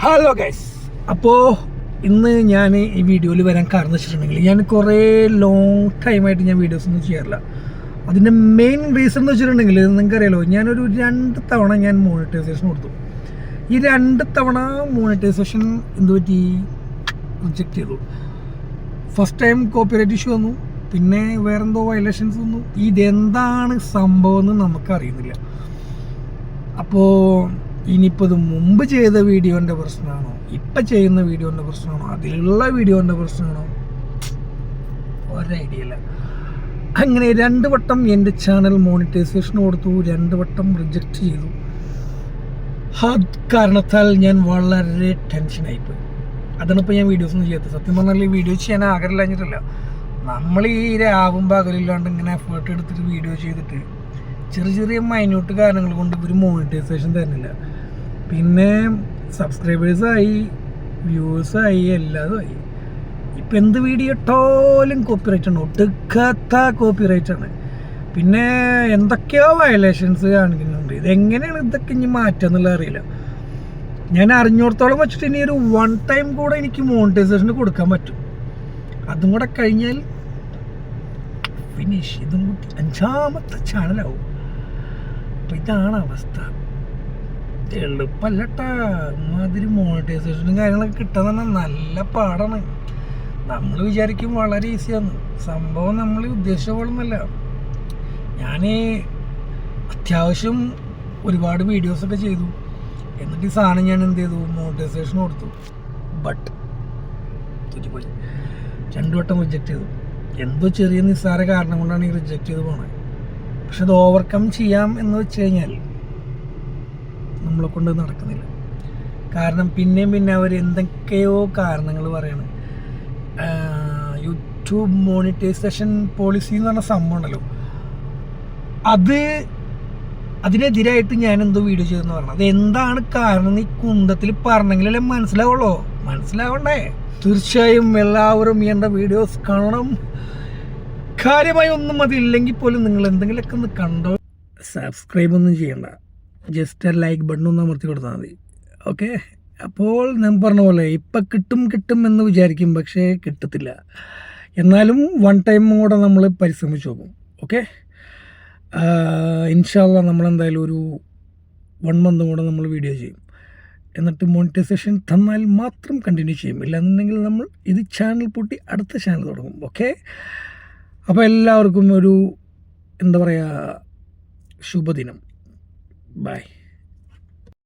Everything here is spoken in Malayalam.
ഹലോ ഗൈസ്, അപ്പോൾ ഇന്ന് ഞാൻ ഈ വീഡിയോയിൽ വരാൻ കാരണം വെച്ചിട്ടുണ്ടെങ്കിൽ ഞാൻ കുറേ ലോങ് ടൈമായിട്ട് ഞാൻ വീഡിയോസ് ഒന്നും ചെയ്യാറില്ല. അതിൻ്റെ മെയിൻ റീസൺ എന്ന് വെച്ചിട്ടുണ്ടെങ്കിൽ നിങ്ങൾക്കറിയാലോ, ഞാനൊരു 2 തവണ ഞാൻ മോണിറ്റൈസേഷൻ കൊടുത്തു. ഈ 2 തവണ മോണിറ്റൈസേഷൻ എന്ത് പറ്റി, റിജക്റ്റ് ചെയ്തു. ഫസ്റ്റ് ടൈം കോപ്പിറൈറ്റ് ഇഷ്യൂ വന്നു, പിന്നെ വേറെന്തോ വയലേഷൻസ് വന്നു. ഇതെന്താണ് സംഭവം എന്ന് നമുക്കറിയുന്നില്ല. അപ്പോൾ ഇനിയിപ്പോൾ ഇത് മുമ്പ് ചെയ്ത വീഡിയോൻ്റെ പ്രശ്നമാണോ, ഇപ്പം ചെയ്യുന്ന വീഡിയോൻ്റെ പ്രശ്നമാണോ, അതിലുള്ള വീഡിയോൻ്റെ പ്രശ്നമാണോ, ഒരു ഐഡിയ ഇല്ല. അങ്ങനെ 2 വട്ടം എൻ്റെ ചാനൽ മോണിറ്റൈസേഷൻ കൊടുത്തു, 2 വട്ടം റിജക്റ്റ് ചെയ്തു. കാരണത്താൽ ഞാൻ വളരെ ടെൻഷനായിപ്പോയി. അതാണിപ്പോൾ ഞാൻ വീഡിയോസ് ഒന്നും ചെയ്യാത്തത്. സത്യം പറഞ്ഞാൽ ഈ വീഡിയോ ചെയ്യാൻ ആഗ്രഹമില്ലാഞ്ഞിട്ടില്ല. നമ്മൾ ഈ രാവും പകലില്ലാണ്ട് ഇങ്ങനെ എഫേർട്ട് എടുത്തിട്ട് വീഡിയോ ചെയ്തിട്ട് ചെറിയ ചെറിയ മൈന്യൂട്ട് കാരണങ്ങൾ കൊണ്ട് ഇവർ മോണിറ്റൈസേഷൻ തരുന്നില്ല. പിന്നെ സബ്സ്ക്രൈബേഴ്സായി, വ്യൂവേഴ്സായി, എല്ലാതും ആയി. ഇപ്പം എന്ത് വീഡിയോ ഇട്ടാലും കോപ്പിറൈറ്റ് ആണ്, ഒടുക്കാത്ത കോപ്പിറൈറ്റ് ആണ്. പിന്നെ എന്തൊക്കെയോ വയലേഷൻസ് കാണിക്കുന്നുണ്ട്. ഇതെങ്ങനെയാണ് ഇതൊക്കെ ഇനി മാറ്റുക എന്നുള്ളത് അറിയില്ല. ഞാൻ അറിഞ്ഞോടത്തോളം വെച്ചിട്ട് ഇനി ഒരു 1 ടൈം കൂടെ എനിക്ക് മോണിറ്റൈസേഷൻ കൊടുക്കാൻ പറ്റും. അതും കൂടെ കഴിഞ്ഞാൽ ഫിനിഷ്. ഇതും കൂടി 5ാമത്തെ ചാനലാവും. അപ്പം ഇതാണ് അവസ്ഥ. എളുപ്പമല്ലട്ടാ. മാതിരി മോണിറ്റൈസേഷനും കാര്യങ്ങളൊക്കെ കിട്ടാന്ന് പറഞ്ഞാൽ നല്ല പാടാണ്. നമ്മൾ വിചാരിക്കും വളരെ ഈസിയാണ് സംഭവം. നമ്മൾ ഉദ്ദേശിച്ച പോലൊന്നുമല്ല. ഞാൻ അത്യാവശ്യം ഒരുപാട് വീഡിയോസൊക്കെ ചെയ്തു. എന്നിട്ട് ഈ സാധനം ഞാൻ എന്ത് ചെയ്തു, മോണിറ്റൈസേഷൻ കൊടുത്തു. ബട്ട് തുറ്റിപ്പോയി. 2 വട്ടം റിജക്റ്റ് ചെയ്തു. എന്തോ ചെറിയ നിസ്സാര കാരണം കൊണ്ടാണ് ഈ റിജക്റ്റ് ചെയ്ത് പോണത്. പക്ഷെ അത് ഓവർകം ചെയ്യാം എന്ന് വെച്ച് കഴിഞ്ഞാൽ നമ്മളെ കൊണ്ട് നടക്കുന്നില്ല. കാരണം പിന്നെയും പിന്നെ അവർ എന്തൊക്കെയോ കാരണങ്ങൾ പറയണം. യൂട്യൂബ് മോണിറ്റൈസേഷൻ പോളിസി എന്ന് പറഞ്ഞ സംഭവം ഉണ്ടല്ലോ, അതിനെതിരായിട്ട് ഞാൻ എന്തോ വീഡിയോ ചെയ്തെന്ന് പറഞ്ഞു. അത് എന്താണ് കാരണം ഈ കുന്തത്തിൽ പറഞ്ഞെങ്കിലല്ലേ മനസ്സിലാവുള്ളൂ. മനസ്സിലാവണ്ടേ? തീർച്ചയായും എല്ലാവരും എൻ്റെ വീഡിയോസ് കാണണം. കാര്യമായി ഒന്നും അതില്ലെങ്കിൽ പോലും നിങ്ങൾ എന്തെങ്കിലുമൊക്കെ ഒന്ന് കണ്ടോ. സബ്സ്ക്രൈബ് ഒന്നും ചെയ്യണ്ട, ജസ്റ്റ് ലൈക്ക് ബട്ടൺ ഒന്ന് അമർത്തി കൊടുത്താൽ മതി. ഓക്കെ. അപ്പോൾ ഞാൻ പറഞ്ഞ പോലെ ഇപ്പം കിട്ടും എന്ന് വിചാരിക്കും, പക്ഷേ കിട്ടത്തില്ല. എന്നാലും 1 ടൈം കൂടെ നമ്മൾ പരിശ്രമിച്ച് നോക്കും. ഓക്കെ. ഇൻഷാ അല്ലാ നമ്മളെന്തായാലും ഒരു 1 മന്ത് കൂടെ നമ്മൾ വീഡിയോ ചെയ്യും. എന്നിട്ട് മോണിറ്റൈസേഷൻ തന്നാൽ മാത്രം കണ്ടിന്യൂ ചെയ്യും. ഇല്ലാന്നുണ്ടെങ്കിൽ നമ്മൾ ഇത് ചാനൽ പൂട്ടി അടുത്ത ചാനൽ തുടങ്ങും. ഓക്കെ. അപ്പോൾ എല്ലാവർക്കും ഒരു എന്താ പറയുക, ശുഭദിനം. ബൈ.